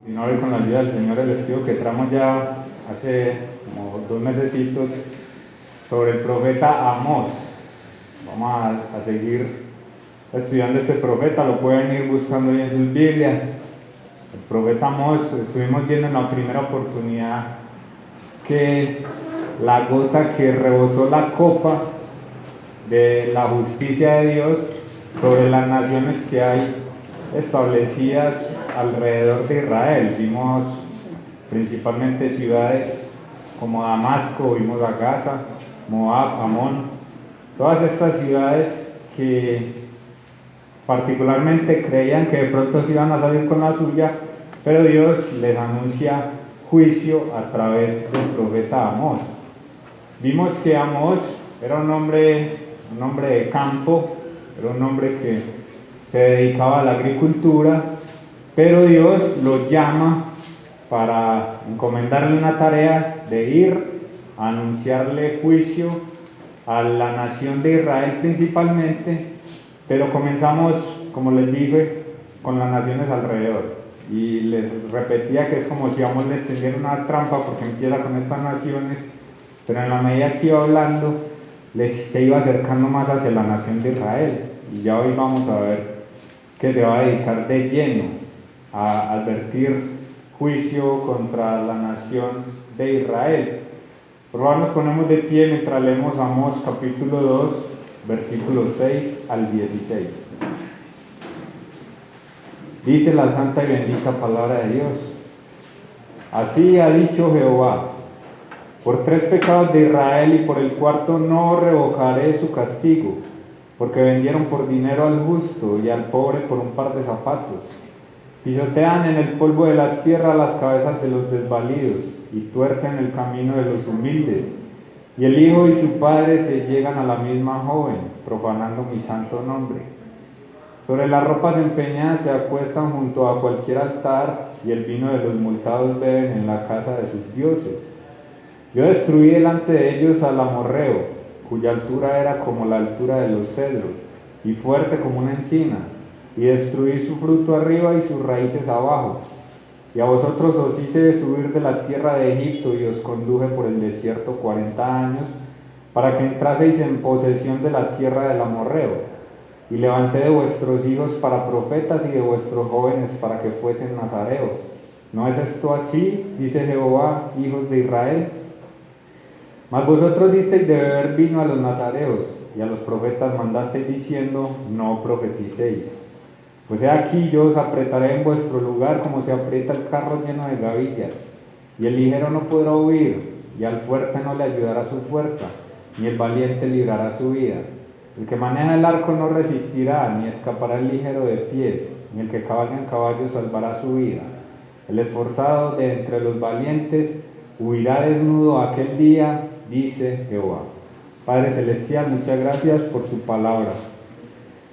Y hoy con la ayuda del Señor el estudio que traemos ya hace como 2 mesecitos sobre el profeta Amós. Vamos a seguir estudiando este profeta, lo pueden ir buscando ahí en sus Biblias. El profeta Amós, estuvimos viendo en la primera oportunidad que la gota que rebosó la copa de la justicia de Dios sobre las naciones que hay establecidas alrededor de Israel. Vimos principalmente ciudades como Damasco, vimos a Gaza, Moab, Amón, todas estas ciudades que particularmente creían que de pronto se iban a salir con la suya, pero Dios les anuncia juicio a través del profeta Amós. Vimos que Amós era un hombre de campo, era un hombre que se dedicaba a la agricultura, pero Dios lo llama para encomendarle una tarea de ir a anunciarle juicio a la nación de Israel principalmente, pero comenzamos, como les dije, con las naciones alrededor. Y les repetía que es como si Amós les tendiera una trampa porque empieza con estas naciones, pero en la medida que iba hablando, se iba acercando más hacia la nación de Israel. Y ya hoy vamos a ver que se va a dedicar de lleno a advertir juicio contra la nación de Israel. Por favor, nos ponemos de pie mientras leemos Amós capítulo 2, versículos 6 al 16. Dice la santa y bendita palabra de Dios: así ha dicho Jehová: por 3 pecados de Israel y por el 4º no revocaré su castigo, porque vendieron por dinero al justo y al pobre por un par de zapatos. Pisotean en el polvo de la tierra las cabezas de los desvalidos y tuercen el camino de los humildes. Y el hijo y su padre se llegan a la misma joven, profanando mi santo nombre. Sobre las ropas empeñadas se acuestan junto a cualquier altar, y el vino de los multados beben en la casa de sus dioses. Yo destruí delante de ellos al amorreo, cuya altura era como la altura de los cedros, y fuerte como una encina, y destruí su fruto arriba y sus raíces abajo. Y a vosotros os hice subir de la tierra de Egipto, y os conduje por el desierto 40 años, para que entraseis en posesión de la tierra del amorreo. Y levanté de vuestros hijos para profetas, y de vuestros jóvenes para que fuesen nazareos. ¿No es esto así? Dice Jehová, hijos de Israel. Mas vosotros disteis de beber vino a los nazareos, y a los profetas mandasteis diciendo: no profeticéis. Pues he aquí, yo os apretaré en vuestro lugar como se aprieta el carro lleno de gavillas, y el ligero no podrá huir, y al fuerte no le ayudará su fuerza, ni el valiente librará su vida. El que maneja el arco no resistirá, ni escapará el ligero de pies, ni el que cabalga en caballo salvará su vida. El esforzado de entre los valientes huirá desnudo aquel día, dice Jehová. Padre celestial, muchas gracias por tu palabra.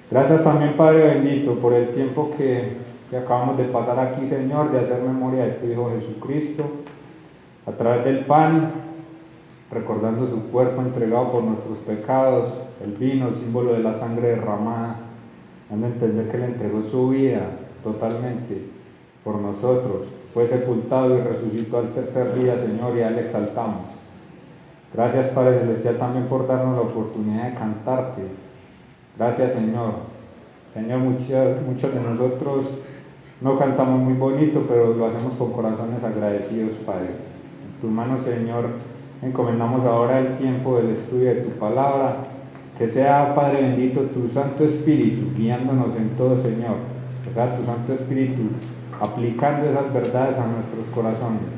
Gracias también, Padre bendito, por el tiempo que acabamos de pasar aquí, Señor, de hacer memoria de tu Hijo Jesucristo, a través del pan, recordando su cuerpo entregado por nuestros pecados, el vino, el símbolo de la sangre derramada, dando a entender que Él entregó su vida totalmente por nosotros, fue sepultado y resucitó al tercer día, Señor, y a Él exaltamos. Gracias, Padre celestial, también por darnos la oportunidad de cantarte. Gracias, Señor. Señor, muchos de nosotros no cantamos muy bonito, pero lo hacemos con corazones agradecidos, Padre. En tus manos, Señor, encomendamos ahora el tiempo del estudio de tu palabra. Que sea, Padre bendito, tu Santo Espíritu guiándonos en todo, Señor. Que sea tu Santo Espíritu aplicando esas verdades a nuestros corazones.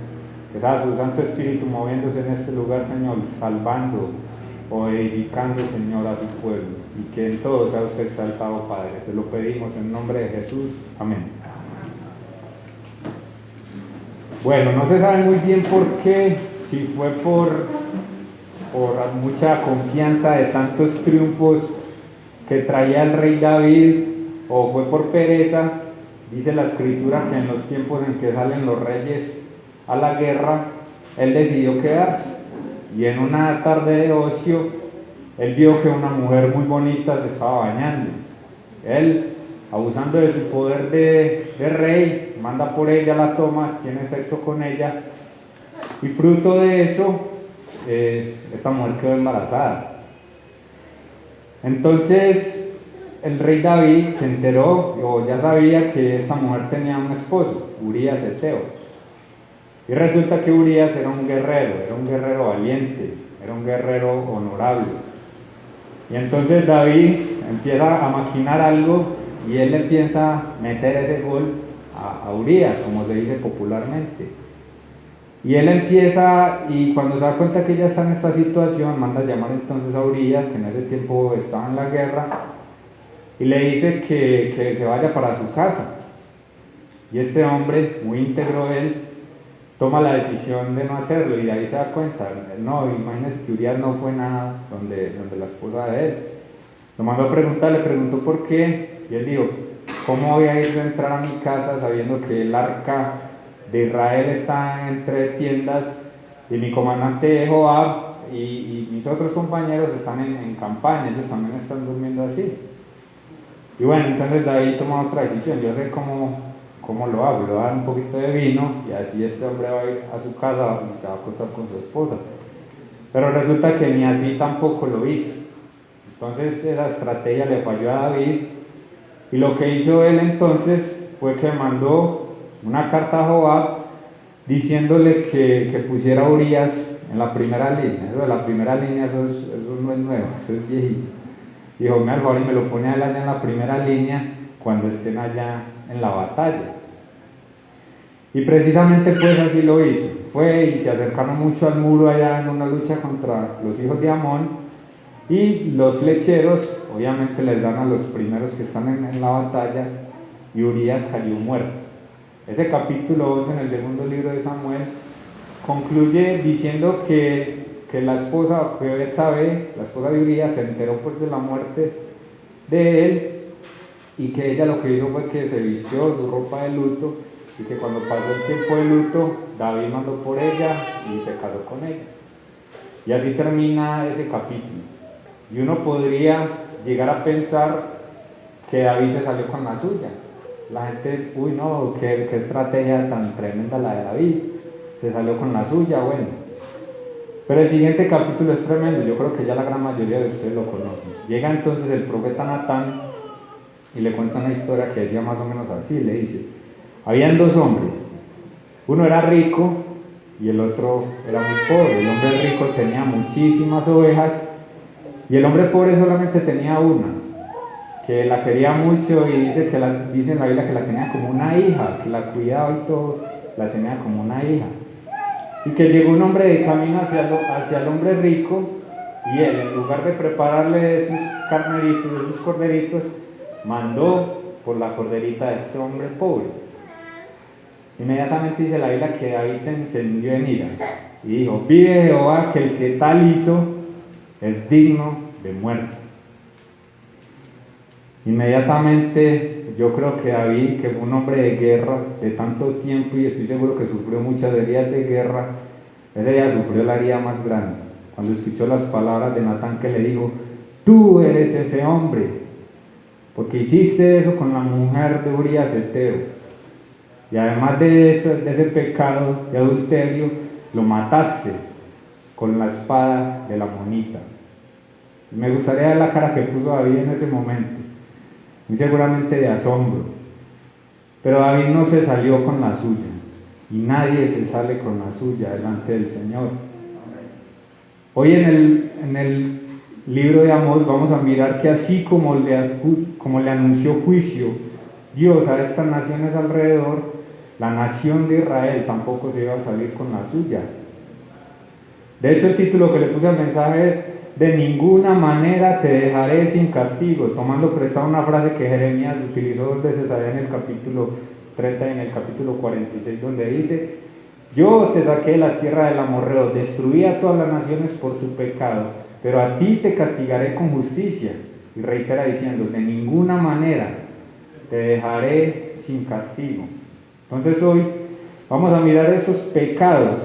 Que sea tu Santo Espíritu moviéndose en este lugar, Señor, salvando o edificando, Señor, a tu pueblo, y que en todo sea usted exaltado, Padre. Se lo pedimos en nombre de Jesús. Amén. Bueno, no se sabe muy bien por qué, si fue por mucha confianza de tantos triunfos que traía el rey David, o fue por pereza. Dice la Escritura que en los tiempos en que salen los reyes a la guerra, él decidió quedarse. Y en una tarde de ocio, él vio que una mujer muy bonita se estaba bañando. Él abusando de su poder de rey, manda por ella, la toma, tiene sexo con ella, y fruto de eso, esta mujer quedó embarazada. Entonces, el rey David se enteró, o ya sabía, que esta mujer tenía un esposo, Urías Eteo. Y resulta que Urías era un guerrero valiente, era un guerrero honorable. Y entonces David empieza a maquinar algo y él le piensa a meter ese gol a Urías, como se dice popularmente. Y él empieza, y cuando se da cuenta que ella está en esta situación, manda a llamar entonces a Urías, que en ese tiempo estaba en la guerra, y le dice que se vaya para su casa. Y este hombre, muy íntegro él, toma la decisión de no hacerlo, y de ahí se da cuenta. No, imagínense que Urías no fue nada donde la esposa de él. Lo mandó a preguntar, le preguntó por qué, y él dijo: ¿cómo voy a ir a entrar a mi casa sabiendo que el arca de Israel está entre tiendas y mi comandante Joab y mis otros compañeros están en campaña, ellos también están durmiendo así? Y bueno, entonces David toma otra decisión: yo sé cómo lo hago, le voy a dar un poquito de vino y así este hombre va a ir a su casa y se va a acostar con su esposa. Pero resulta que ni así tampoco lo hizo. Entonces esa estrategia le falló a David, y lo que hizo él entonces fue que mandó una carta a Joab diciéndole que pusiera a Urías en la primera línea. Eso de la primera línea, eso no es nuevo, eso es viejísimo. Dijo: me y me lo pone allá en la primera línea cuando estén allá en la batalla. Y precisamente pues así lo hizo. Fue y se acercaron mucho al muro allá en una lucha contra los hijos de Amón, y los flecheros obviamente les dan a los primeros que están en la batalla, y Urías cayó muerto. Ese capítulo 11 en el segundo libro de Samuel concluye diciendo que la esposa, que Betsabé, la esposa de Urías, se enteró pues de la muerte de él, y que ella lo que hizo fue que se vistió su ropa de luto, y que cuando pasó el tiempo de luto, David mandó por ella y se casó con ella. Y así termina ese capítulo. Y uno podría llegar a pensar que David se salió con la suya. La gente: uy, no, qué estrategia tan tremenda la de David, se salió con la suya. Bueno, pero el siguiente capítulo es tremendo, yo creo que ya la gran mayoría de ustedes lo conocen. Llega entonces el profeta Natán y le cuenta una historia que decía más o menos así. Le dice: habían dos hombres, uno era rico y el otro era muy pobre. El hombre rico tenía muchísimas ovejas y el hombre pobre solamente tenía una, que la quería mucho, y dice en la Biblia que la tenía como una hija, que la cuidaba y todo, la tenía como una hija. Y que llegó un hombre de camino hacia el hombre rico, y él, en lugar de prepararle esos carneritos, esos corderitos, mandó por la corderita de este hombre pobre. Inmediatamente dice la Biblia que David se encendió en ira y dijo: vive Jehová que el que tal hizo es digno de muerte. Inmediatamente yo creo que David, que fue un hombre de guerra de tanto tiempo, y estoy seguro que sufrió muchas heridas de guerra, ese día sufrió la herida más grande cuando escuchó las palabras de Natán, que le dijo: tú eres ese hombre, porque hiciste eso con la mujer de Urías Eteo, y además de eso, de ese pecado de adulterio, lo mataste con la espada de la monita. Y me gustaría ver la cara que puso David en ese momento, muy seguramente de asombro. Pero David no se salió con la suya, y nadie se sale con la suya delante del Señor. Hoy en el libro de Amós vamos a mirar que así como le anunció juicio Dios a estas naciones alrededor, la nación de Israel tampoco se iba a salir con la suya. De hecho, el título que le puse al mensaje es: de ninguna manera te dejaré sin castigo, tomando prestada una frase que Jeremías utilizó dos veces allá en el capítulo 30 y en el capítulo 46, donde dice: yo te saqué de la tierra del amorreo, destruí a todas las naciones por tu pecado, pero a ti te castigaré con justicia. Y reitera diciendo: de ninguna manera te dejaré sin castigo. Entonces hoy vamos a mirar esos pecados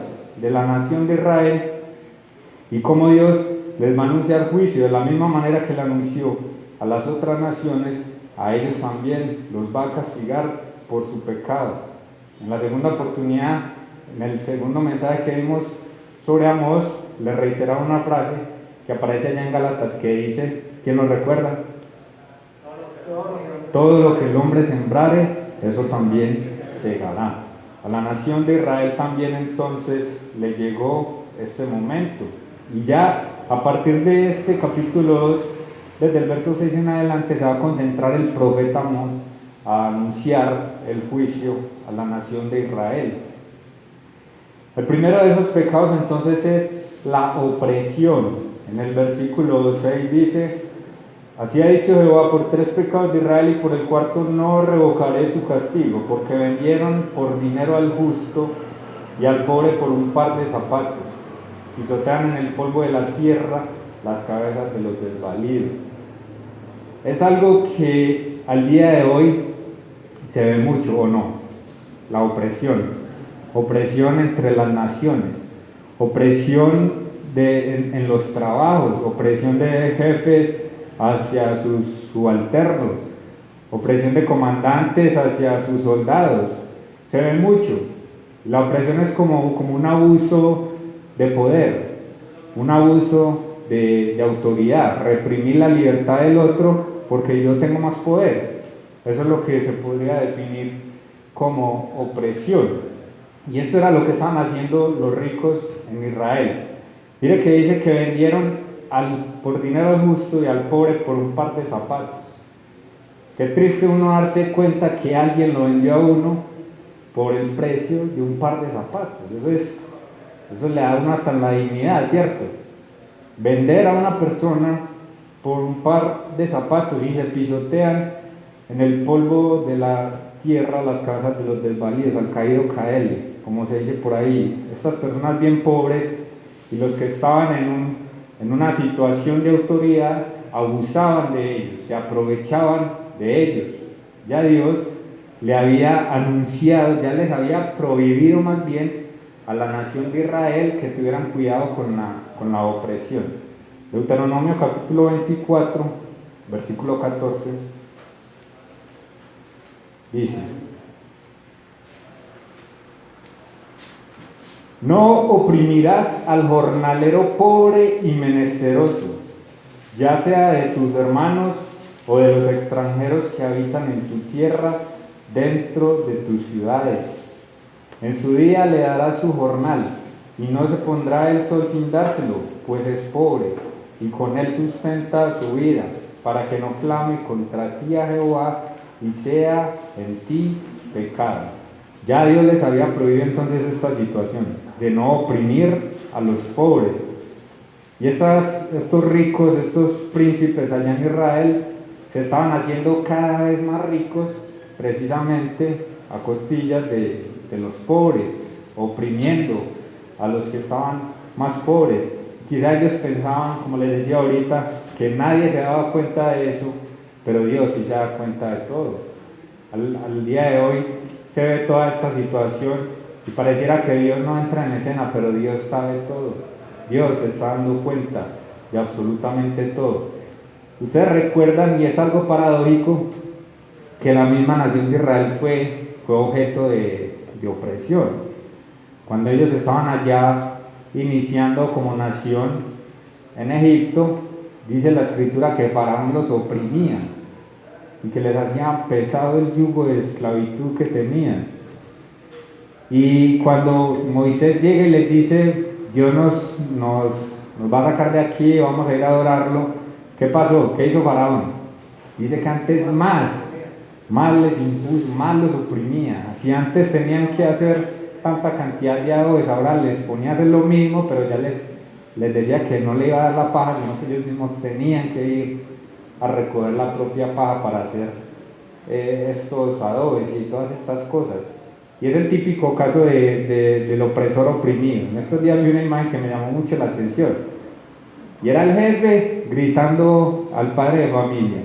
de la nación de Israel y cómo Dios les va a anunciar juicio de la misma manera que le anunció a las otras naciones. a ellos también los va a castigar por su pecado. En la segunda oportunidad, en el segundo mensaje que vimos sobre Amós, le reitera una frase que aparece allá en Gálatas que dice, ¿quién lo recuerda? Todo lo que el hombre sembrare, eso también segará. A la nación de Israel también entonces le llegó este momento. Y ya a partir de este capítulo 2, desde el verso 6 en adelante, se va a concentrar el profeta Amós a anunciar el juicio a la nación de Israel. El primero de esos pecados entonces es la opresión. En el versículo 6 dice, así ha dicho Jehová, por 3 pecados de Israel y por el cuarto no revocaré su castigo, porque vendieron por dinero al justo y al pobre por un par de zapatos, pisotean en el polvo de la tierra las cabezas de los desvalidos. Es algo que al día de hoy se ve mucho, ¿o no? La opresión entre las naciones, opresión en los trabajos, opresión de jefes hacia sus subalternos, opresión de comandantes hacia sus soldados. Se ve mucho. La opresión es como un abuso de poder, un abuso de autoridad, reprimir la libertad del otro porque yo tengo más poder. Eso es lo que se podría definir como opresión. Y eso era lo que estaban haciendo los ricos en Israel. Mire que dice que vendieron por dinero al justo y al pobre por un par de zapatos. Qué triste uno darse cuenta que alguien lo vendió a uno por el precio de un par de zapatos. Eso le da a uno hasta la dignidad, ¿cierto? Vender a una persona por un par de zapatos y se pisotean en el polvo de la tierra las cabezas de los desvalidos, al caído caerle, como se dice por ahí. Estas personas bien pobres y los que estaban en una situación de autoridad abusaban de ellos, se aprovechaban de ellos. Ya Dios le había anunciado, ya les había prohibido más bien a la nación de Israel que tuvieran cuidado con la opresión. Deuteronomio capítulo 24, versículo 14, dice: no oprimirás al jornalero pobre y menesteroso, ya sea de tus hermanos o de los extranjeros que habitan en tu tierra, dentro de tus ciudades. En su día le darás su jornal, y no se pondrá el sol sin dárselo, pues es pobre, y con él sustenta su vida, para que no clame contra ti a Jehová, y sea en ti pecado. Ya Dios les había prohibido entonces esta situación, de no oprimir a los pobres. Y estos ricos, estos príncipes allá en Israel, se estaban haciendo cada vez más ricos, precisamente a costillas de los pobres, oprimiendo a los que estaban más pobres. Quizá ellos pensaban, como les decía ahorita, que nadie se daba cuenta de eso, pero Dios sí se da cuenta de todo. Al día de hoy se ve toda esta situación y pareciera que Dios no entra en escena, pero Dios sabe todo. Dios se está dando cuenta de absolutamente todo. Ustedes recuerdan, y es algo paradójico, que la misma nación de Israel fue objeto de opresión. Cuando ellos estaban allá iniciando como nación en Egipto, dice la escritura que Faraón los oprimía y que les hacía pesado el yugo de esclavitud que tenían. Y cuando Moisés llega y les dice: Dios nos va a sacar de aquí, vamos a ir a adorarlo, ¿qué pasó? ¿Qué hizo Faraón? Dice que antes más les impuso, más los oprimía. Si antes tenían que hacer tanta cantidad de adobes, ahora les ponía a hacer lo mismo, pero ya les decía que no le iba a dar la paja, sino que ellos mismos tenían que ir a recoger la propia paja para hacer estos adobes y todas estas cosas. Y es el típico caso del opresor oprimido. En estos días vi una imagen que me llamó mucho la atención, y era el jefe gritando al padre de familia,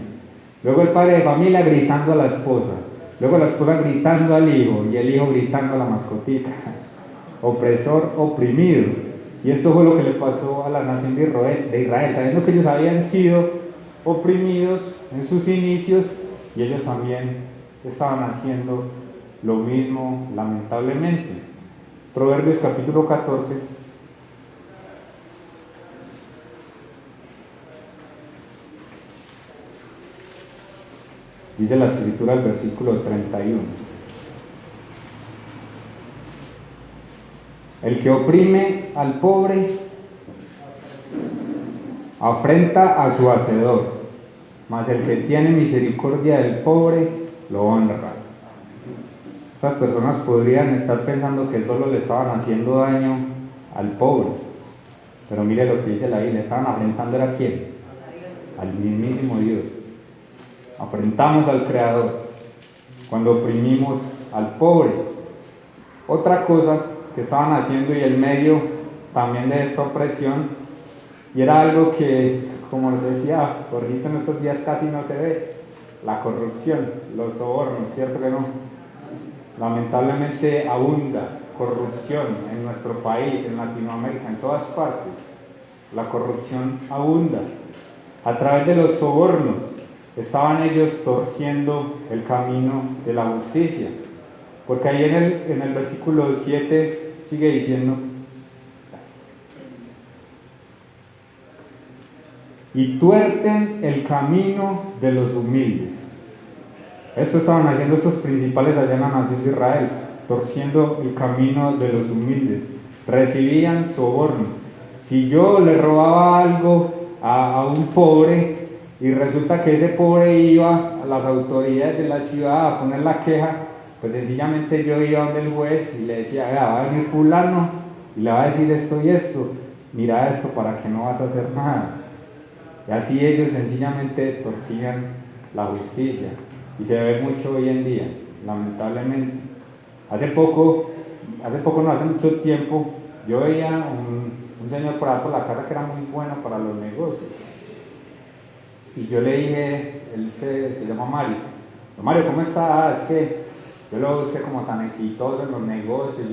luego el padre de familia gritando a la esposa, luego la esposa gritando al hijo, y el hijo gritando a la mascotita. Opresor oprimido. Y esto fue lo que le pasó a la nación de Israel, sabiendo que ellos habían sido oprimidos en sus inicios, y ellos también estaban haciendo lo mismo, lamentablemente. Proverbios capítulo 14. Dice la escritura el versículo 31. El que oprime al pobre afrenta a su hacedor, mas el que tiene misericordia del pobre lo honra. Estas personas podrían estar pensando que solo le estaban haciendo daño al pobre, pero mire lo que dice la Biblia, estaban afrentando ¿a quién? Al mismísimo Dios. Afrentamos al Creador cuando oprimimos al pobre. Otra cosa que estaban haciendo y el medio también de esta opresión, y era algo que, como les decía, ahorita en estos días casi no se ve, la corrupción, los sobornos, ¿cierto que no? Lamentablemente abunda corrupción en nuestro país, en Latinoamérica, en todas partes. La corrupción abunda. A través de los sobornos estaban ellos torciendo el camino de la justicia. Porque ahí en el versículo 7 sigue diciendo: y tuercen el camino de los humildes. Esto estaban haciendo estos principales allá en la nación de Israel, torciendo el camino de los humildes. Recibían sobornos. Si yo le robaba algo a un pobre y resulta que ese pobre iba a las autoridades de la ciudad a poner la queja, pues sencillamente yo iba donde el juez y le decía: va a venir fulano y le va a decir esto y esto, mira esto para que no vas a hacer nada. Y así ellos sencillamente torcían la justicia. Y se ve mucho hoy en día, lamentablemente. Hace mucho tiempo, yo veía un señor por ahí por la casa que era muy bueno para los negocios. Y yo le dije, él se llama Mario: Mario, ¿cómo estás? Es que yo lo veo usted como tan exitoso en los negocios,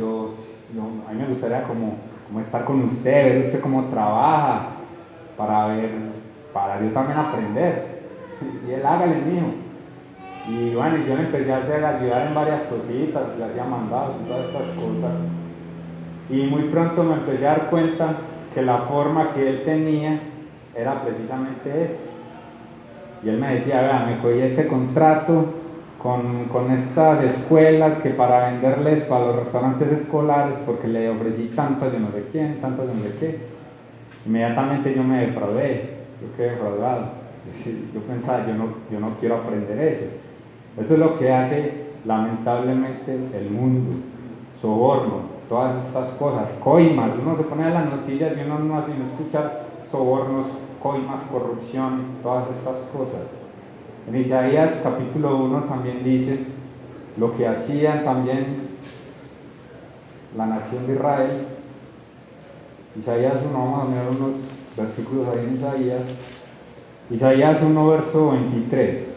a mí me gustaría como estar con usted, ver usted cómo trabaja, para yo también aprender. Y él, hágale, mijo. Y bueno, yo le empecé a ayudar en varias cositas, le hacía mandados y todas estas cosas. Y muy pronto me empecé a dar cuenta que la forma que él tenía era precisamente esa. Y él me decía: vea, me cogí este contrato con estas escuelas que para venderles para los restaurantes escolares, porque le ofrecí tanto de no sé quién, tanto de no sé qué. Inmediatamente yo me defraudé, yo quedé defraudado. Yo pensaba, yo no quiero aprender eso. Eso es lo que hace lamentablemente el mundo: soborno, todas estas cosas, coimas. Uno se pone a las noticias y uno no escucha sobornos, coimas, corrupción, todas estas cosas. En Isaías capítulo 1 también dice lo que hacían también la nación de Israel. Isaías 1, vamos a mirar unos versículos ahí en Isaías. Isaías 1, verso 23.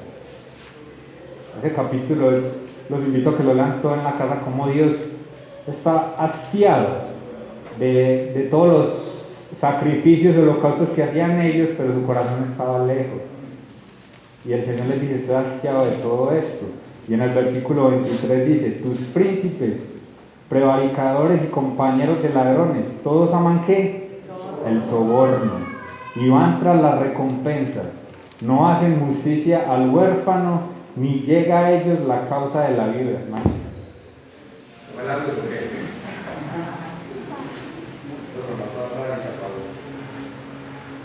Ese capítulo los invito a que lo lean todo en la casa, como Dios está hastiado de todos los sacrificios y holocaustos que hacían ellos, pero su corazón estaba lejos. Y el Señor les dice: estoy hastiado de todo esto. Y en el versículo 23 dice: tus príncipes, prevaricadores y compañeros de ladrones, todos aman ¿qué? El soborno, y van tras las recompensas. No hacen justicia al huérfano, ni llega a ellos la causa de la vida, hermano.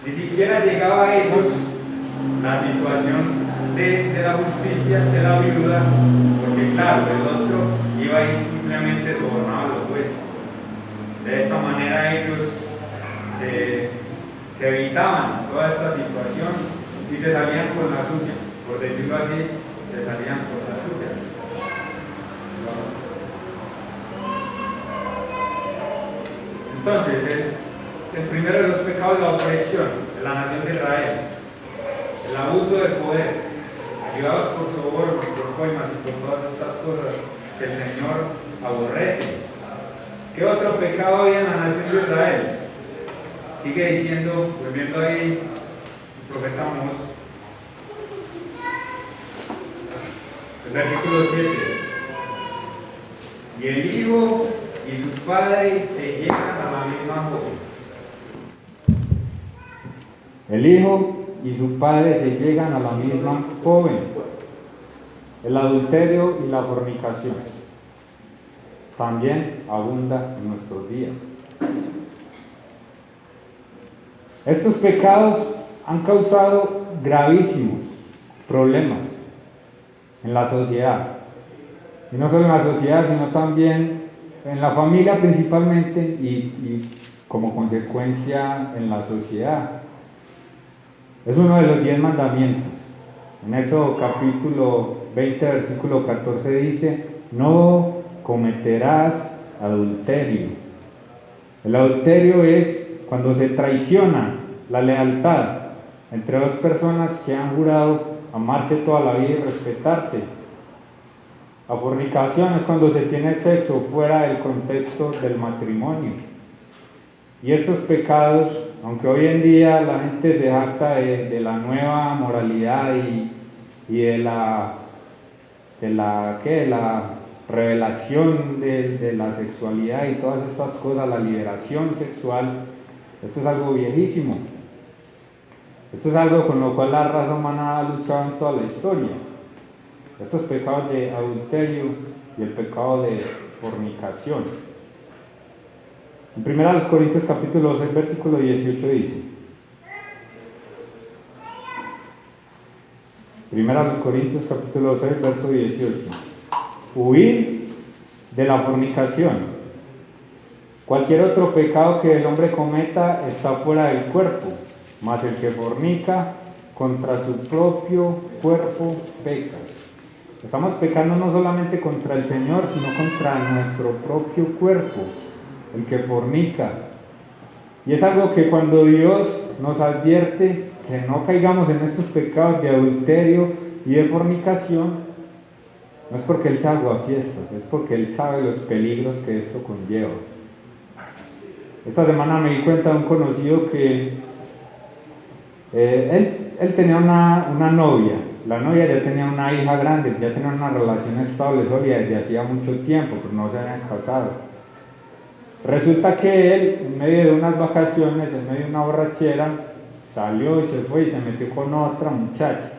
Ni siquiera llegaba a ellos la situación de la justicia de la viuda, porque claro, el otro iba a ir simplemente sobornaba a los jueces. De esta manera ellos se evitaban toda esta situación y se salían por la suya, por decirlo así, se salían por la suya. Entonces, el primero de los pecados es la opresión de la nación de Israel, el abuso de poder, ayudados por sobornos, por coimas y por todas estas cosas que el Señor aborrece. ¿Qué otro pecado había en la nación de Israel? Sigue diciendo, volviendo ahí, el profeta Amós. Versículo 7. Y el hijo y su padre se llegan a la misma joven. El hijo y su padre se llegan a la misma joven. El adulterio y la fornicación también abunda en nuestros días. Estos pecados han causado gravísimos problemas en la sociedad. Y no solo en la sociedad, sino también en la familia principalmente y como consecuencia en la sociedad. Es uno de los 10 mandamientos. En Éxodo capítulo 20, versículo 14 dice: no cometerás adulterio. El adulterio es cuando se traiciona la lealtad entre dos personas que han jurado amarse toda la vida y respetarse. La fornicación es cuando se tiene sexo fuera del contexto del matrimonio. Y estos pecados, aunque hoy en día la gente se jacta de la nueva moralidad y de la revelación de la sexualidad y todas estas cosas, la liberación sexual, esto es algo viejísimo. Esto es algo con lo cual la raza humana ha luchado en toda la historia. Estos pecados de adulterio y el pecado de fornicación. En 1 Corintios capítulo 6, versículo 18 dice: 1 Corintios capítulo 6, verso 18: huid de la fornicación. Cualquier otro pecado que el hombre cometa está fuera del cuerpo, mas el que fornica contra su propio cuerpo peca. Estamos pecando no solamente contra el Señor, sino contra nuestro propio cuerpo, el que fornica. Y es algo que cuando Dios nos advierte que no caigamos en estos pecados de adulterio y de fornicación, no es porque Él se aguafiestas, es porque Él sabe los peligros que esto conlleva. Esta semana me di cuenta de un conocido que él tenía una novia. La novia ya tenía una hija grande, ya tenía una relación estable, sólida desde hacía mucho tiempo, pero no se habían casado. Resulta que él, en medio de unas vacaciones, en medio de una borrachera, salió y se fue y se metió con otra muchacha.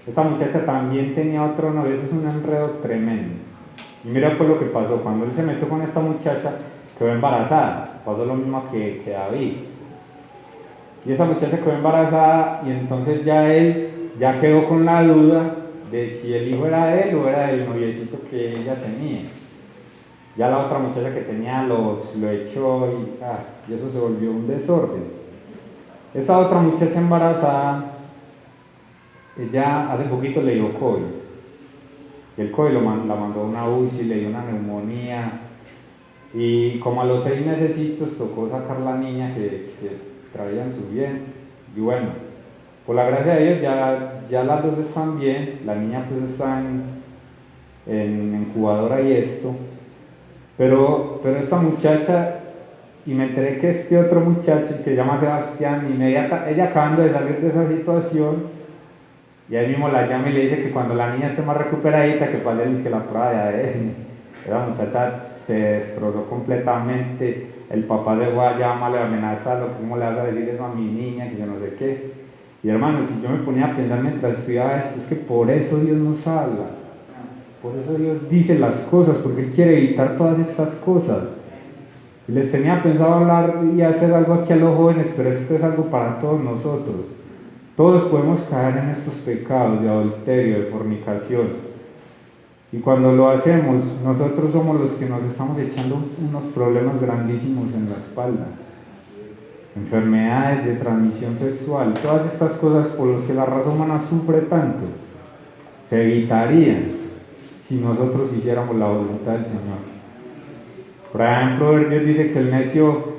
Esta muchacha también tenía otro novio, eso es un enredo tremendo. Y mira pues lo que pasó, cuando él se metió con esta muchacha, quedó embarazada. Pasó lo mismo que David. Y esa muchacha quedó embarazada y entonces él ya quedó con la duda de si el hijo era de él o era del noviecito que ella tenía. Ya la otra muchacha que tenía lo echó y eso se volvió un desorden. Esa otra muchacha embarazada, ella hace poquito le dio COVID. Y el COVID la mandó a una UCI, le dio una neumonía. Y como a los 6 mesecitos tocó sacar la niña que traía en su vientre. Y bueno, por la gracia de Dios ya las dos están bien. La niña pues está en incubadora y esto. Pero esta muchacha, y me enteré que este otro muchacho que se llama Sebastián, ella acabando de salir de esa situación, y ahí mismo la llama y le dice que cuando la niña esté más recuperadita, que para él dice la prueba de ADN. La muchacha se destrozó completamente. El papá de a llamarle a amenazarlo: ¿cómo le vas a decir eso a mi niña? Que yo no sé qué. Y hermanos, si yo me ponía a pensar mientras estudiaba esto, es que por eso Dios nos habla. Por eso Dios dice las cosas, porque Él quiere evitar todas estas cosas. Y les tenía pensado hablar y hacer algo aquí a los jóvenes, pero esto es algo para todos nosotros. Todos podemos caer en estos pecados de adulterio, de fornicación. Y cuando lo hacemos, nosotros somos los que nos estamos echando unos problemas grandísimos en la espalda. Enfermedades de transmisión sexual, todas estas cosas por las que la raza humana sufre tanto, se evitarían si nosotros hiciéramos la voluntad del Señor. Por ejemplo, Dios dice que el necio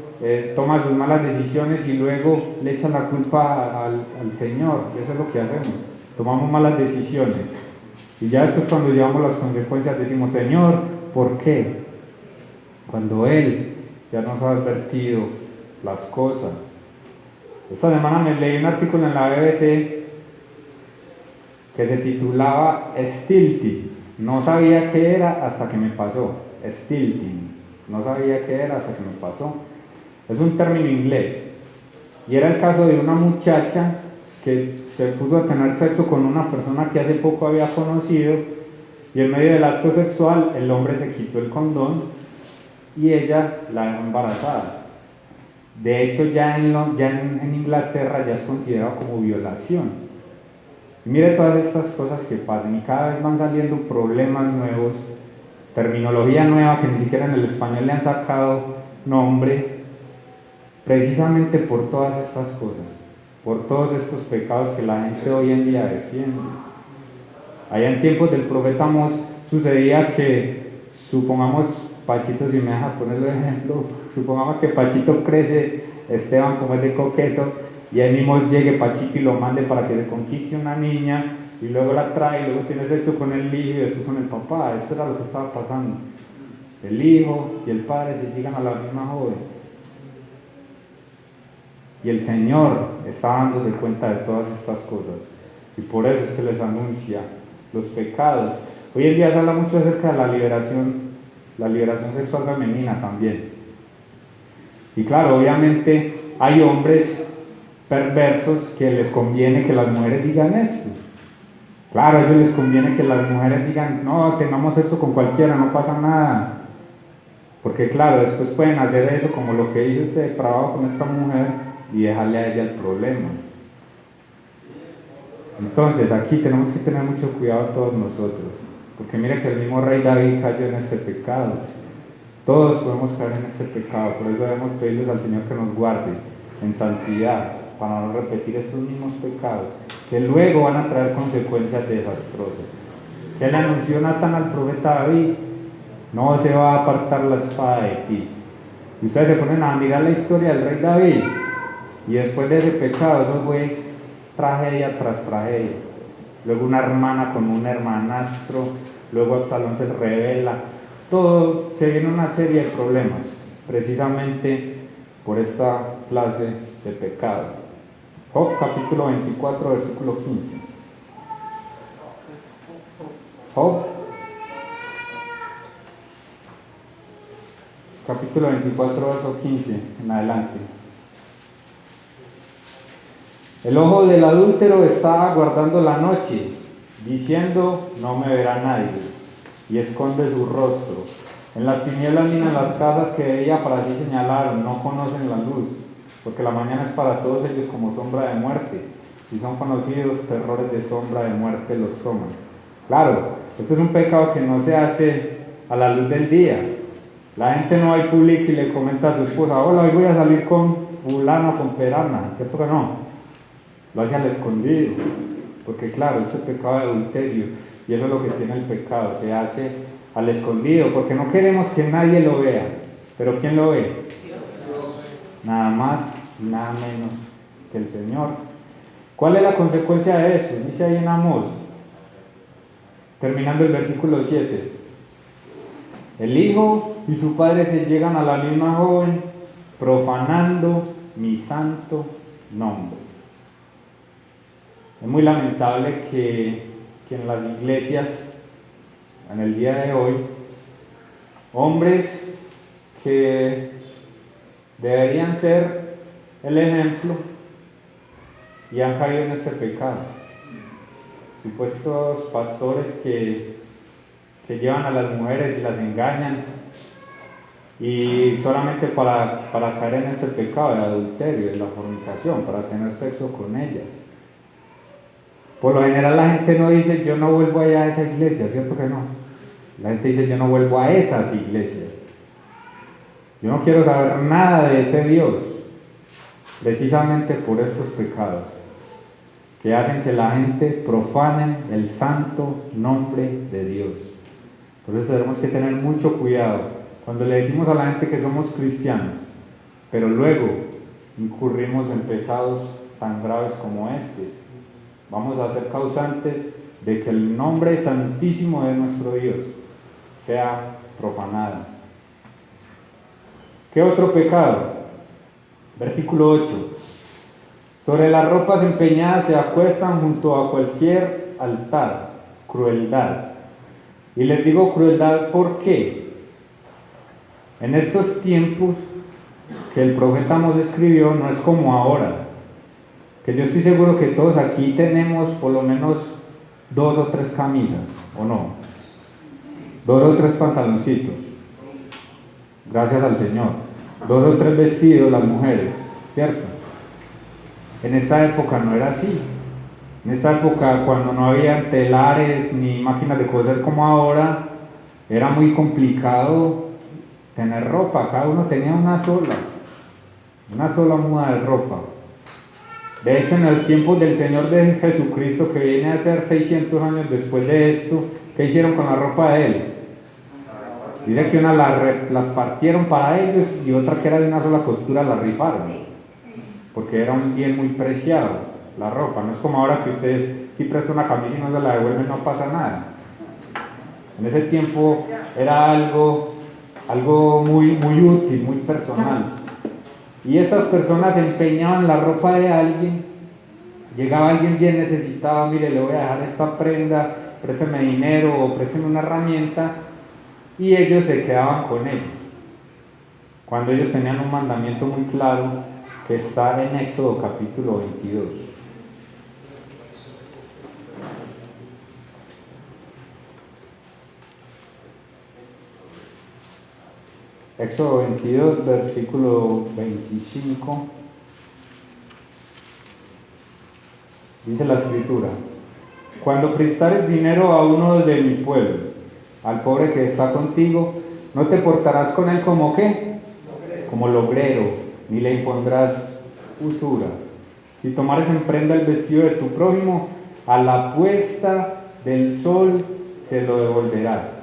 toma sus malas decisiones y luego le echa la culpa al Señor. Eso es lo que hacemos, tomamos malas decisiones y ya después, cuando llevamos las consecuencias, decimos: Señor, ¿por qué? Cuando Él ya nos ha advertido las cosas. Esta semana me leí un artículo en la BBC que se titulaba Stilting. No sabía qué era hasta que me pasó. Stilting. No sabía qué era hasta que me pasó. Es un término inglés. Y era el caso de una muchacha que se puso a tener sexo con una persona que hace poco había conocido, y en medio del acto sexual el hombre se quitó el condón y ella la dejó embarazada. De hecho, ya en Inglaterra ya es considerado como violación. Mire todas estas cosas que pasan, y cada vez van saliendo problemas nuevos, terminología nueva que ni siquiera en el español le han sacado nombre, precisamente por todas estas cosas, por todos estos pecados que la gente hoy en día defiende. Allá en tiempos del profeta Amós sucedía que, supongamos, Pachito, si me deja ponerlo de ejemplo, supongamos que Pachito crece, Esteban como es de coqueto, y ahí mismo llegue Pachito y lo mande para que le conquiste una niña, y luego la trae, y luego tiene sexo con el hijo y después con el papá. Eso era lo que estaba pasando. El hijo y el padre se llegan a la misma joven. Y el Señor está dándose cuenta de todas estas cosas, y por eso es que les anuncia los pecados. Hoy en día se habla mucho acerca de la liberación sexual femenina también. Y claro, obviamente hay hombres perversos que les conviene que las mujeres digan esto. Claro, a ellos les conviene que las mujeres digan, no, tengamos sexo con cualquiera, no pasa nada. Porque claro, después pueden hacer eso como lo que hizo este depravado con esta mujer y dejarle a ella el problema. Entonces aquí tenemos que tener mucho cuidado todos nosotros, porque mira que el mismo rey David cayó en este pecado. Todos podemos caer en este pecado, por eso debemos pedirles al Señor que nos guarde en santidad, para no repetir estos mismos pecados, que luego van a traer consecuencias desastrosas. ¿Qué le anunció Natán al profeta David? No se va a apartar la espada de ti. Y ustedes se ponen a mirar la historia del rey David, y después de ese pecado, eso fue tragedia tras tragedia. Luego una hermana con un hermanastro, luego Absalón se revela. Todo se viene una serie de problemas, precisamente por esta clase de pecado. Job capítulo 24, versículo 15. Job capítulo 24, verso 15 en adelante. El ojo del adúltero está aguardando la noche, diciendo, no me verá nadie, y esconde su rostro. En las tinieblas miran las casas que de día para sí señalaron, no conocen la luz, porque la mañana es para todos ellos como sombra de muerte. Si son conocidos, terrores de sombra de muerte los toman. Claro, este es un pecado que no se hace a la luz del día. La gente no va y publica y le comenta a su esposa, hola, hoy voy a salir con fulano, con perana, ¿cierto que no? Lo hace al escondido, porque claro, este pecado de adulterio, y eso es lo que tiene el pecado, se hace al escondido, porque no queremos que nadie lo vea. ¿Pero quién lo ve? Dios. Nada más y nada menos que el Señor. ¿Cuál es la consecuencia de eso? Dice ahí en Amós, terminando el versículo 7. El hijo y su padre se llegan a la misma joven, profanando mi santo nombre. Es muy lamentable que en las iglesias, en el día de hoy, hombres que deberían ser el ejemplo y han caído en este pecado. Supuestos pastores que llevan a las mujeres y las engañan, y solamente para caer en este pecado de adulterio, de la fornicación, para tener sexo con ellas. Por lo general la gente no dice, yo no vuelvo allá a esa iglesia, ¿cierto que no? La gente dice, yo no vuelvo a esas iglesias. Yo no quiero saber nada de ese Dios, precisamente por estos pecados, que hacen que la gente profane el santo nombre de Dios. Por eso tenemos que tener mucho cuidado cuando le decimos a la gente que somos cristianos, pero luego incurrimos en pecados tan graves como este. Vamos a ser causantes de que el nombre santísimo de nuestro Dios sea profanado. ¿Qué otro pecado? Versículo 8. Sobre las ropas empeñadas se acuestan junto a cualquier altar, crueldad. Y les digo crueldad ¿por qué? En estos tiempos que el profeta Amós escribió no es como ahora, que yo estoy seguro que todos aquí tenemos por lo menos 2 o 3 camisas, ¿o no? 2 o 3 pantaloncitos, gracias al Señor, 2 o 3 vestidos las mujeres, ¿cierto? En esta época no era así. En esta época, cuando no había telares ni máquinas de coser como ahora, era muy complicado tener ropa. Cada uno tenía una sola muda de ropa. De hecho, en los tiempos del Señor de Jesucristo, que viene a ser 600 años después de esto, ¿qué hicieron con la ropa de Él? Dice que una las partieron para ellos y otra que era de una sola costura la rifaron, porque era un bien muy preciado. La ropa, no es como ahora que usted si presta una camisa y no se la devuelve no pasa nada. En ese tiempo era algo muy útil, muy personal. Y estas personas empeñaban la ropa de alguien. Llegaba alguien bien necesitado, mire, le voy a dejar esta prenda, présteme dinero o présteme una herramienta, y ellos se quedaban con ellos. Cuando ellos tenían un mandamiento muy claro que está en Éxodo capítulo 22. Éxodo 22, versículo 25, dice la escritura: cuando prestares dinero a uno de mi pueblo, al pobre que está contigo, no te portarás con él como ¿qué? Como logrero, ni le impondrás usura. Si tomares en prenda el vestido de tu prójimo, a la puesta del sol se lo devolverás.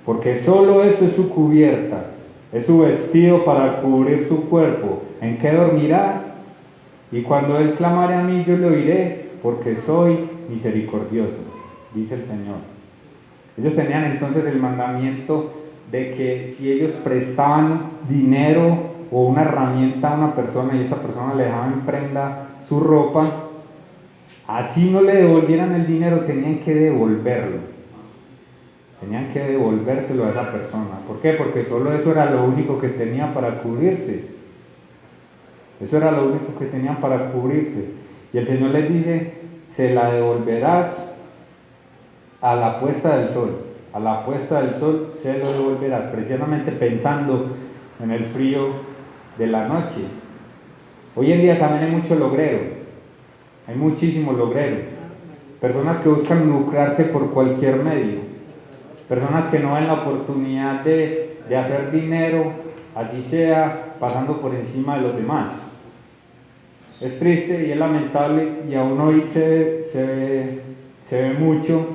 Porque solo eso es su cubierta, es su vestido para cubrir su cuerpo. ¿En qué dormirá? Y cuando él clamare a mí, yo le oiré, porque soy misericordioso, dice el Señor. Ellos tenían entonces el mandamiento de que si ellos prestaban dinero o una herramienta a una persona y esa persona le dejaba en prenda su ropa, así no le devolvieran el dinero, tenían que devolverlo. Tenían que devolvérselo a esa persona. ¿Por qué? Porque solo eso era lo único que tenía para cubrirse. Eso era lo único que tenían para cubrirse. Y el Señor les dice: se la devolverás a la puesta del sol. A la puesta del sol se lo devolverás. Precisamente pensando en el frío de la noche. Hoy en día también hay mucho logrero. Hay muchísimos logreros. Personas que buscan lucrarse por cualquier medio. Personas que no ven la oportunidad de hacer dinero, así sea pasando por encima de los demás. Es triste y es lamentable, y aún hoy se ve mucho,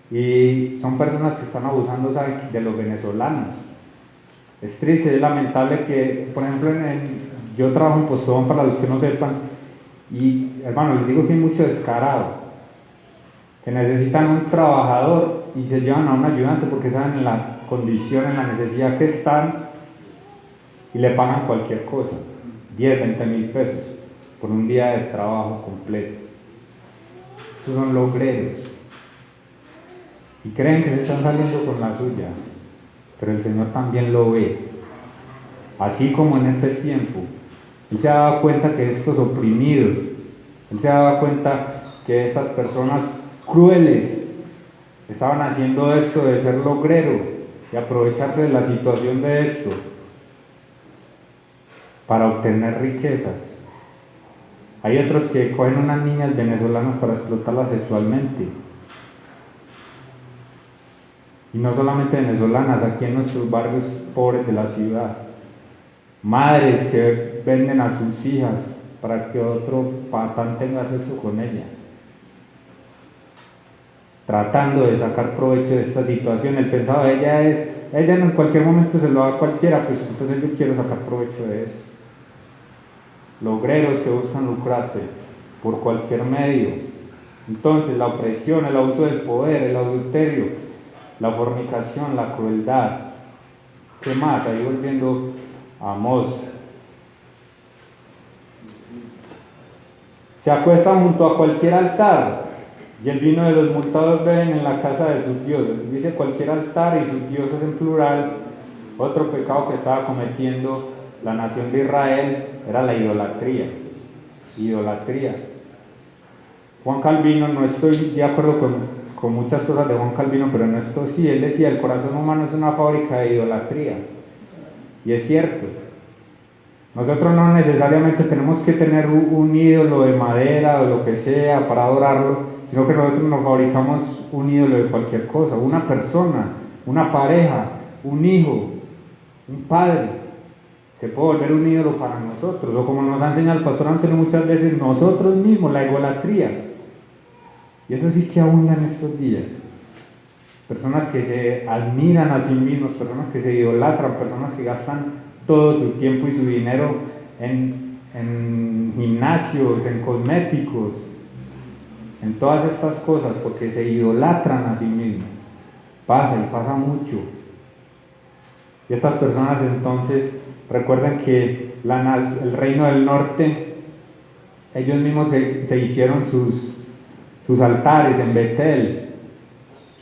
y son personas que están abusando, ¿saben?, de los venezolanos. Es triste y es lamentable que, por ejemplo, yo trabajo en Postobón, para los que no sepan, y hermano, les digo que hay mucho descarado, que necesitan un trabajador y se llevan a un ayudante porque saben en la condición, en la necesidad que están, y le pagan cualquier cosa, 10, 20 mil pesos por un día de trabajo completo. Esos son logreros y creen que se están saliendo con la suya, pero el Señor también lo ve. Así como en este tiempo Él se ha dado cuenta que estos oprimidos, Él se ha dado cuenta que estas personas crueles estaban haciendo esto de ser logrero y aprovecharse de la situación de esto para obtener riquezas. Hay otros que cogen unas niñas venezolanas para explotarlas sexualmente, y no solamente venezolanas, aquí en nuestros barrios pobres de la ciudad, madres que venden a sus hijas para que otro patán tenga sexo con ella, tratando de sacar provecho de esta situación. El pensado de ella en cualquier momento se lo da a cualquiera, pues entonces yo quiero sacar provecho de eso. Logreros que buscan lucrarse por cualquier medio. Entonces la opresión, el abuso del poder, el adulterio, la fornicación, la crueldad. ¿Qué más? Ahí volviendo a Amós. Se acuestan junto a cualquier altar. Y el vino de los multados beben en la casa de sus dioses. Dice cualquier altar y sus dioses en plural. Otro pecado que estaba cometiendo la nación de Israel era la idolatría. Idolatría. Juan Calvino, no estoy de acuerdo con muchas cosas de Juan Calvino, pero en esto sí, él decía, el corazón humano es una fábrica de idolatría. Y es cierto. Nosotros no necesariamente tenemos que tener un ídolo de madera o lo que sea para adorarlo, sino que nosotros nos fabricamos un ídolo de cualquier cosa, una persona, una pareja, un hijo, un padre, se puede volver un ídolo para nosotros, o como nos ha enseñado el pastor Antonio muchas veces, nosotros mismos, la idolatría. Y eso sí que abunda en estos días. Personas que se admiran a sí mismos, personas que se idolatran, personas que gastan todo su tiempo y su dinero en gimnasios, en cosméticos, en todas estas cosas, porque se idolatran a sí mismos. Pasa y pasa mucho. Y estas personas entonces, recuerden que el reino del norte, ellos mismos se hicieron sus altares en Betel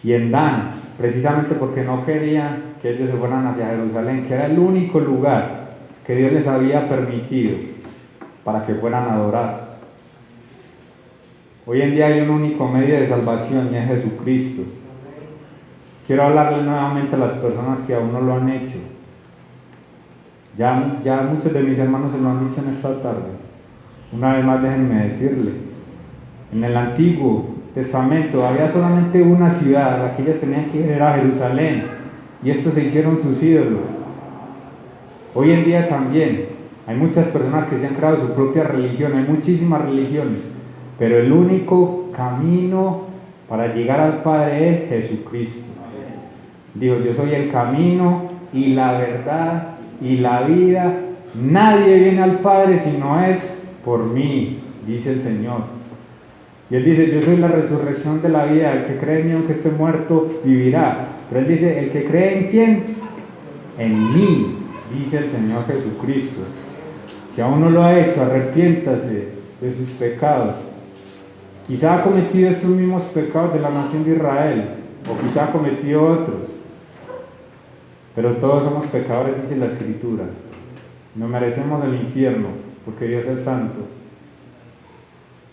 y en Dan, precisamente porque no querían que ellos se fueran hacia Jerusalén, que era el único lugar que Dios les había permitido para que fueran a adorar. Hoy en día hay un único medio de salvación y es Jesucristo. Quiero hablarle nuevamente a las personas que aún no lo han hecho. Ya muchos de mis hermanos se lo han dicho en esta tarde. Una vez más déjenme decirle, en el Antiguo Testamento había solamente una ciudad a la que ellas tenían que ir, era Jerusalén, y estos se hicieron sus ídolos. Hoy en día también hay muchas personas que se han creado su propia religión, hay muchísimas religiones, pero el único camino para llegar al Padre es Jesucristo. Dijo, yo soy el camino y la verdad y la vida, nadie viene al Padre si no es por mí, dice el Señor. Y Él dice, yo soy la resurrección de la vida, el que cree en mí aunque esté muerto, vivirá. Pero Él dice, el que cree en quién, en mí, dice el Señor Jesucristo. Si aún no lo ha hecho, arrepiéntase de sus pecados. Quizá ha cometido estos mismos pecados de la nación de Israel, o quizá ha cometido otros. Pero todos somos pecadores, dice la Escritura. No merecemos el infierno, porque Dios es santo.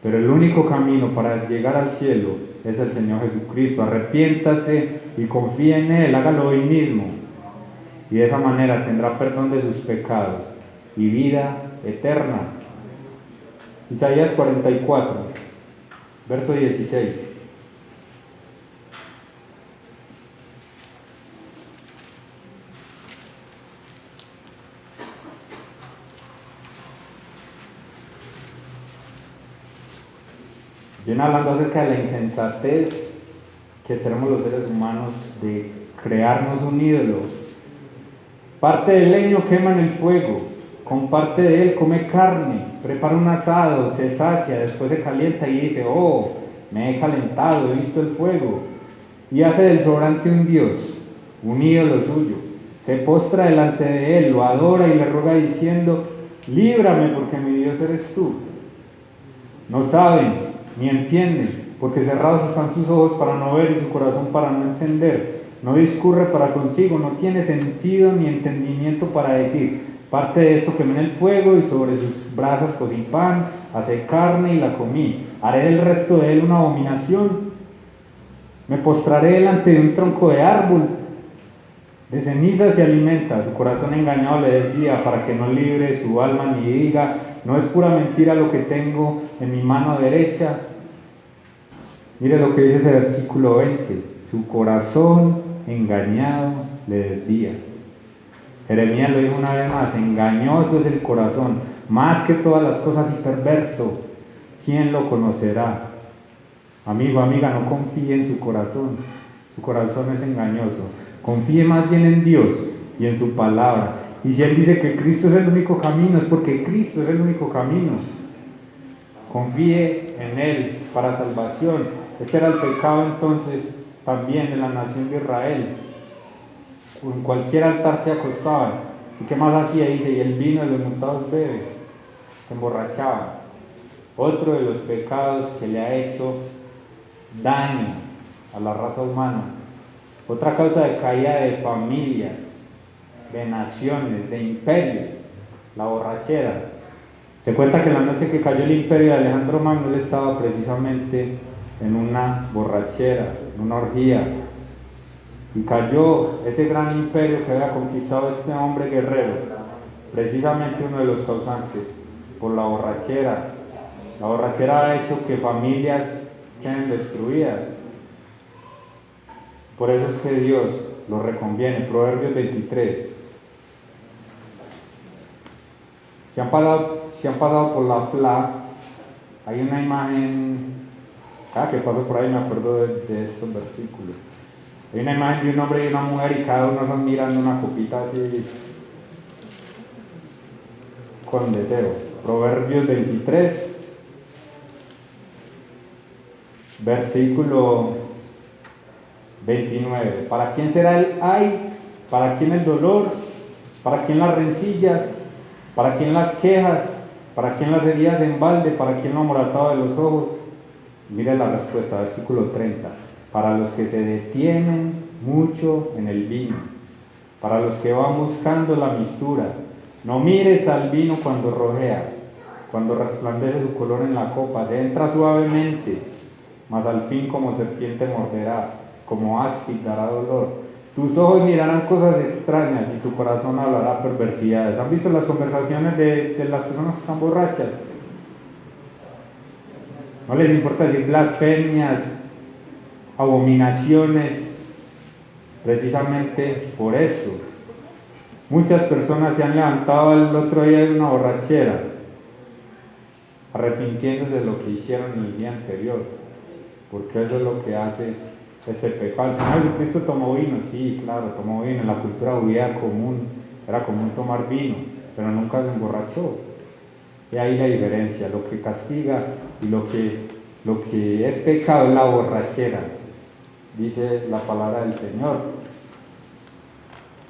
Pero el único camino para llegar al cielo es el Señor Jesucristo. Arrepiéntase y confíe en Él, hágalo hoy mismo. Y de esa manera tendrá perdón de sus pecados y vida eterna. Isaías 44, verso 16. Viene hablando acerca de la insensatez que tenemos los seres humanos de crearnos un ídolo. Parte del leño quema en el fuego, con parte de él come carne, prepara un asado, se sacia, después se calienta y dice, oh, me he calentado, he visto el fuego. Y hace del sobrante un dios, un ídolo suyo. Se postra delante de él, lo adora y le ruega diciendo, líbrame porque mi Dios eres tú. No saben ni entienden, porque cerrados están sus ojos para no ver y su corazón para no entender. No discurre para consigo, no tiene sentido ni entendimiento para decir, parte de esto quemé en el fuego y sobre sus brasas cocí pan, hacé carne y la comí. Haré del resto de él una abominación. Me postraré delante de un tronco de árbol. De ceniza se alimenta, su corazón engañado le desvía para que no libre su alma ni diga, no es pura mentira lo que tengo en mi mano derecha. Mire lo que dice ese versículo 20, su corazón engañado le desvía. Jeremías lo dijo una vez más, engañoso es el corazón, más que todas las cosas y perverso, ¿quién lo conocerá? Amigo, amiga, no confíe en su corazón es engañoso. Confíe más bien en Dios y en su palabra. Y si Él dice que Cristo es el único camino, es porque Cristo es el único camino. Confíe en Él para salvación. Este era el pecado entonces también de la nación de Israel. En cualquier altar se acostaban. ¿Y qué más hacía? Dice, y el vino de los multados bebe. Se emborrachaba. Otro de los pecados que le ha hecho daño a la raza humana. Otra causa de caída de familias, de naciones, de imperios, la borrachera. Se cuenta que la noche que cayó el imperio de Alejandro Magno, él estaba precisamente en una borrachera, en una orgía, y cayó ese gran imperio que había conquistado este hombre guerrero, precisamente uno de los causantes, por la borrachera. La borrachera ha hecho que familias queden destruidas. Por eso es que Dios lo reconviene. Proverbios 23. Si han pasado por la FLA, hay una imagen, cada que paso por ahí me acuerdo de estos versículos. Hay una imagen de un hombre y una mujer y cada uno está mirando una copita así con deseo. Proverbios 23, versículo 29. ¿Para quién será el ay? ¿Para quién el dolor? ¿Para quién las rencillas? ¿Para quién las quejas? ¿Para quién las heridas en balde? ¿Para quién lo amoratado de los ojos? Mire la respuesta, versículo 30. Para los que se detienen mucho en el vino, para los que van buscando la mistura. No mires al vino cuando rojea, cuando resplandece su color en la copa. Se entra suavemente, mas al fin como serpiente morderá, como áspid dará dolor. Tus ojos mirarán cosas extrañas y tu corazón hablará perversidades. ¿Han visto las conversaciones de las personas que están borrachas? No les importa decir blasfemias, abominaciones, precisamente por eso. Muchas personas se han levantado el otro día de una borrachera, arrepintiéndose de lo que hicieron el día anterior, porque eso es lo que hace ese pecado. El Señor Jesucristo tomó vino, sí, claro, tomó vino. En la cultura judía era común tomar vino, pero nunca se emborrachó. Y ahí la diferencia, lo que castiga y lo que es pecado es la borrachera, dice la palabra del Señor.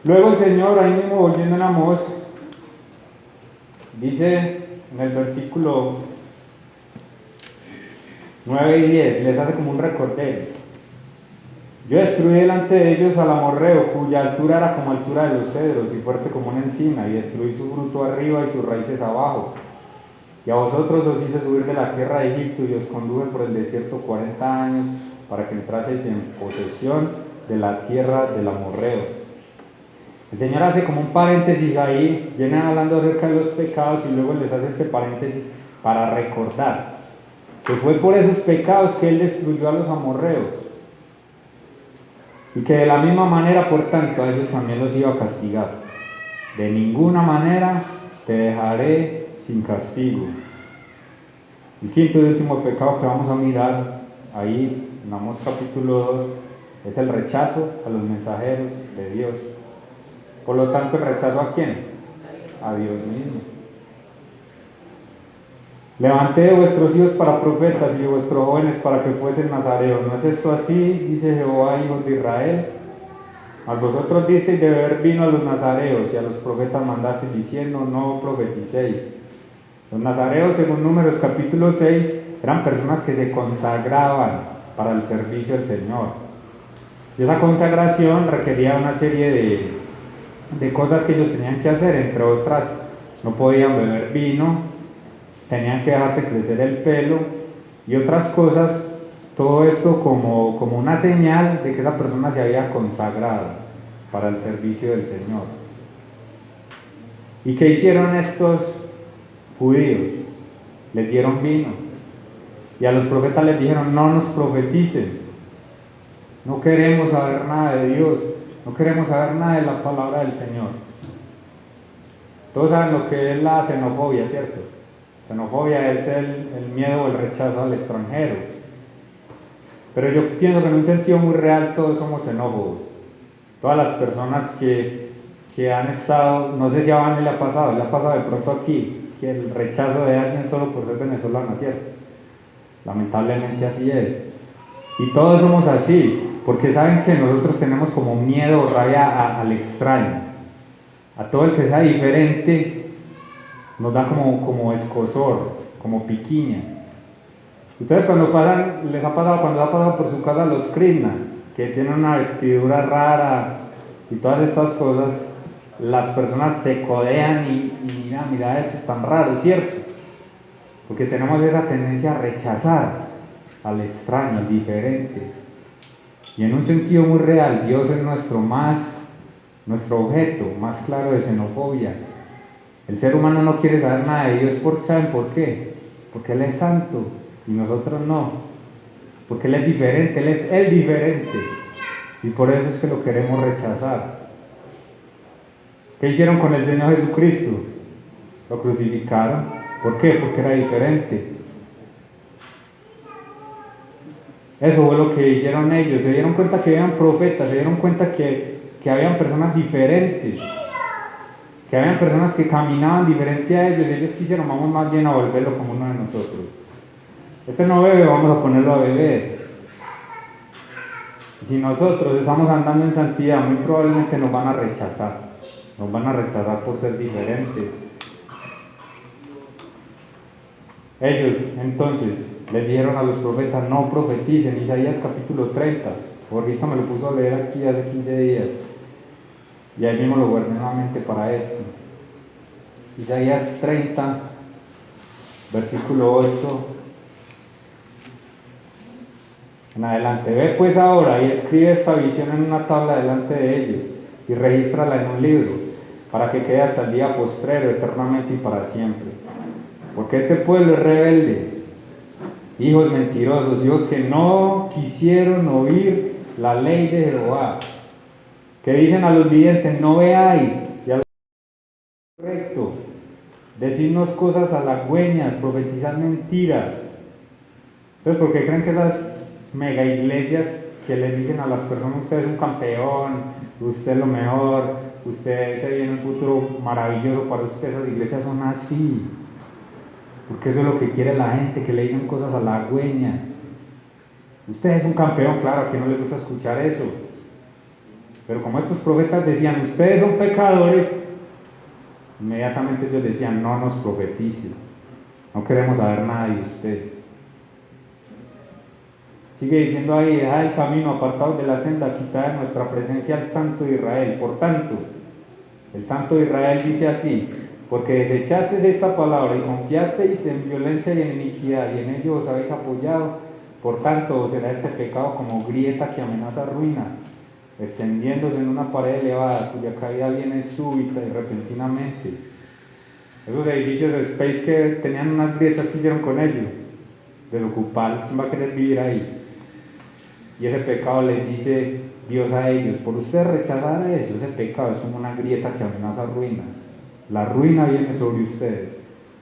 Luego el Señor, ahí mismo volviendo en Amós, dice en el versículo 9 y 10, les hace como un recordero. Yo destruí delante de ellos al amorreo, cuya altura era como altura de los cedros y fuerte como una encina, y destruí su fruto arriba y sus raíces abajo. Y a vosotros os hice subir de la tierra de Egipto y os conduje por el desierto 40 años para que entraseis en posesión de la tierra del amorreo. El Señor hace como un paréntesis ahí, viene hablando acerca de los pecados y luego les hace este paréntesis para recordar que fue por esos pecados que Él destruyó a los amorreos. Y que de la misma manera, por tanto, a ellos también los iba a castigar. De ninguna manera te dejaré sin castigo. El quinto y último pecado que vamos a mirar ahí en Amós capítulo 2 es el rechazo a los mensajeros de Dios. Por lo tanto, ¿el rechazo a quién? A Dios mismo. Levanté de vuestros hijos para profetas y de vuestros jóvenes para que fuesen nazareos. ¿No es esto así? Dice Jehová, hijos de Israel. Mas vosotros diceis de beber vino a los nazareos y a los profetas mandasteis diciendo, no profeticéis. Los nazareos, según Números capítulo 6, eran personas que se consagraban para el servicio del Señor. Y esa consagración requería una serie de cosas que ellos tenían que hacer, entre otras, no podían beber vino, tenían que dejarse crecer el pelo y otras cosas, todo esto como una señal de que esa persona se había consagrado para el servicio del Señor. ¿Y qué hicieron estos judíos? Les dieron vino y a los profetas les dijeron, no nos profeticen, no queremos saber nada de Dios, no queremos saber nada de la palabra del Señor. Todos saben lo que es la xenofobia, ¿cierto? Xenofobia es el miedo o el rechazo al extranjero. Pero yo pienso que en un sentido muy real todos somos xenófobos. Todas las personas que han estado, no sé si a Vane le ha pasado de pronto aquí, que el rechazo de alguien solo por ser venezolano, ¿cierto? Lamentablemente así es. Y todos somos así, porque saben que nosotros tenemos como miedo o rabia al extraño. A todo el que sea diferente nos da como escozor, como piquiña. Ustedes cuando pasan, les ha pasado cuando ha pasado por su casa los krishnas, que tienen una vestidura rara y todas estas cosas, las personas se codean y mira, eso es tan raro, ¿cierto? Porque tenemos esa tendencia a rechazar al extraño, al diferente. Y en un sentido muy real, Dios es nuestro objeto más claro de xenofobia. El ser humano no quiere saber nada de Dios, ¿saben por qué? Porque Él es santo y nosotros no. Porque Él es diferente, Él es el diferente. Y por eso es que lo queremos rechazar. ¿Qué hicieron con el Señor Jesucristo? Lo crucificaron. ¿Por qué? Porque era diferente. Eso fue lo que hicieron ellos. Se dieron cuenta que habían profetas, se dieron cuenta que habían personas diferentes, que habían personas que caminaban diferente a ellos. Ellos quisieron, vamos más bien a volverlo como uno de nosotros. Este no bebe, vamos a ponerlo a beber. Si nosotros estamos andando en santidad, muy probablemente nos van a rechazar. Nos van a rechazar por ser diferentes. Ellos entonces les dijeron a los profetas, no profeticen. Isaías capítulo 30, ahorita me lo puso a leer aquí hace 15 días y ahí mismo lo guardé nuevamente para esto. Isaías 30, versículo 8 en adelante. Ve pues ahora y escribe esta visión en una tabla delante de ellos y regístrala en un libro para que quede hasta el día postrero, eternamente y para siempre. Porque este pueblo es rebelde, hijos mentirosos, hijos que no quisieron oír la ley de Jehová, que dicen a los videntes, no veáis, y a los correcto, decirnos cosas halagüeñas, profetizar mentiras. Entonces, ¿por qué creen que esas mega iglesias que les dicen a las personas, usted es un campeón, usted es lo mejor, usted se viene un futuro maravilloso para usted, esas iglesias son así? Porque eso es lo que quiere la gente, que le digan cosas halagüeñas. Usted es un campeón, claro, a quien no le gusta escuchar eso. Pero como estos profetas decían, ustedes son pecadores, inmediatamente ellos decían, no nos profetice, no queremos saber nada de usted. Sigue diciendo ahí, deja el camino apartado de la senda, quita de nuestra presencia al Santo de Israel. Por tanto, el Santo de Israel dice así, porque desechasteis esta palabra y confiasteis en violencia y en iniquidad, y en ello os habéis apoyado, por tanto será este pecado como grieta que amenaza ruina, extendiéndose en una pared elevada, cuya caída viene súbita y repentinamente. Esos edificios de Space que tenían unas grietas, que hicieron con ellos, desocupados, ¿quién va a querer vivir ahí? Y ese pecado les dice Dios a ellos, por ustedes rechazar eso, ese pecado es como una grieta que amenaza ruina. La ruina viene sobre ustedes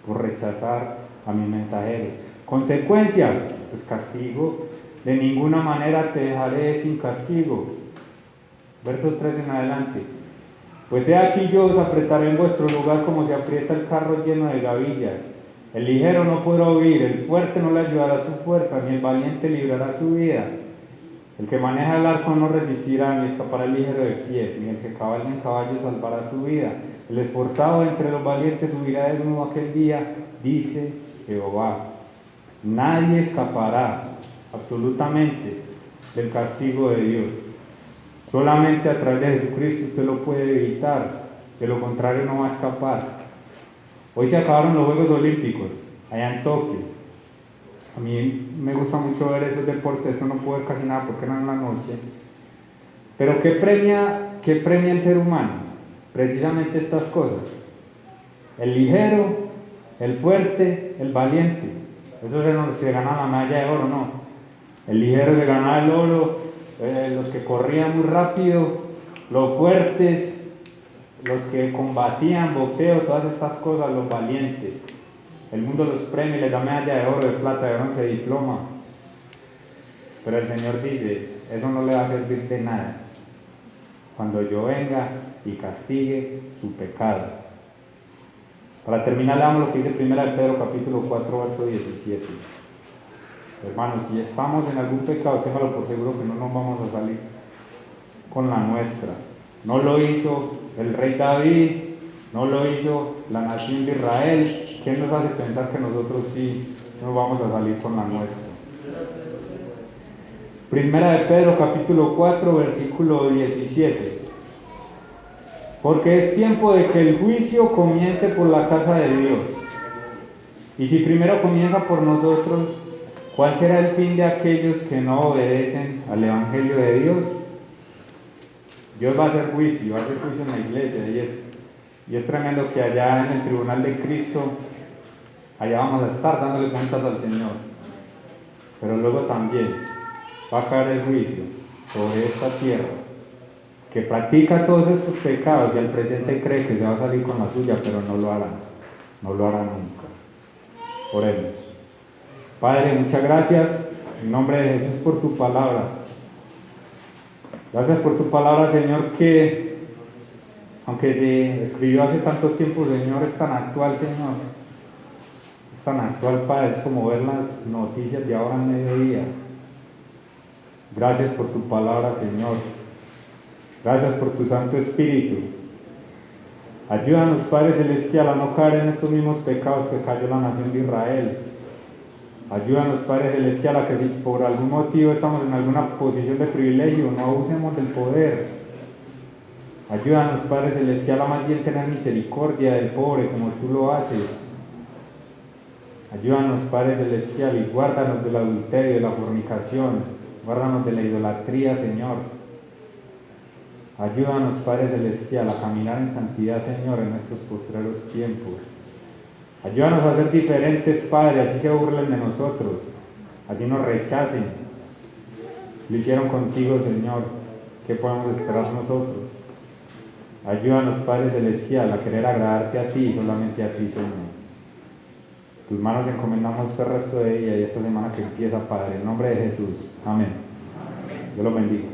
por rechazar a mi mensajero. Consecuencia, pues castigo. De ninguna manera te dejaré sin castigo. Verso 3 en adelante. Pues he aquí yo os apretaré en vuestro lugar como se aprieta el carro lleno de gavillas. El ligero no podrá huir, el fuerte no le ayudará su fuerza, ni el valiente librará su vida. El que maneja el arco no resistirá, ni escapará el ligero de pies, ni el que cabalga en caballo salvará su vida. El esforzado entre los valientes subirá desnudo aquel día, dice Jehová. Nadie escapará absolutamente del castigo de Dios. Solamente a través de Jesucristo usted lo puede evitar, de lo contrario no va a escapar. Hoy se acabaron los Juegos Olímpicos, allá en Tokio. A mí me gusta mucho ver esos deportes, eso no puedo ver casi nada porque eran en la noche. Pero ¿qué premia el ser humano? Precisamente estas cosas. El ligero, el fuerte, el valiente. Esos eran los que ganaban la medalla de oro, no. El ligero se ganaba el oro, los que corrían muy rápido, los fuertes, los que combatían, boxeo, todas estas cosas, los valientes. El mundo los premia, les da medalla de oro, de plata, de bronce, de diploma. Pero el Señor dice, eso no le va a servir de nada cuando yo venga y castigue su pecado. Para terminar, leamos lo que dice 1 Pedro capítulo 4, verso 17. Hermanos, si estamos en algún pecado, téngalo por seguro que no nos vamos a salir con la nuestra. No lo hizo el rey David, no lo hizo la nación de Israel. ¿Quién nos hace pensar que nosotros sí nos vamos a salir con la nuestra? Primera de Pedro capítulo 4 versículo 17. Porque es tiempo de que el juicio comience por la casa de Dios. Y si primero comienza por nosotros, ¿cuál será el fin de aquellos que no obedecen al Evangelio de Dios? Dios va a hacer juicio en la iglesia, y es tremendo que allá en el tribunal de Cristo, allá vamos a estar dándole cuentas al Señor. Pero luego también va a caer el juicio sobre esta tierra, que practica todos estos pecados y al presente cree que se va a salir con la suya, pero no lo hará nunca. Oremos. Padre, muchas gracias en nombre de Jesús por tu palabra. Gracias por tu palabra, Señor, que aunque se escribió hace tanto tiempo, Señor, es tan actual, Señor. Es tan actual, Padre, es como ver las noticias de ahora en mediodía. Gracias por tu palabra, Señor. Gracias por tu Santo Espíritu. Ayúdanos, Padre Celestial, a no caer en estos mismos pecados que cayó la nación de Israel. Ayúdanos, Padre Celestial, a que si por algún motivo estamos en alguna posición de privilegio, no abusemos del poder. Ayúdanos, Padre Celestial, a más bien tener misericordia del pobre como tú lo haces. Ayúdanos, Padre Celestial, y guárdanos del adulterio, de la fornicación. Guárdanos de la idolatría, Señor. Ayúdanos, Padre Celestial, a caminar en santidad, Señor, en estos postreros tiempos. Ayúdanos a ser diferentes, Padre, así se burlen de nosotros, así nos rechacen. Lo hicieron contigo, Señor. ¿Qué podemos esperar nosotros? Ayúdanos, Padre Celestial, a querer agradarte a ti y solamente a ti, Señor. Tus manos encomendamos este resto de día y esta semana que empieza, Padre, en nombre de Jesús. Amén. Dios los bendiga.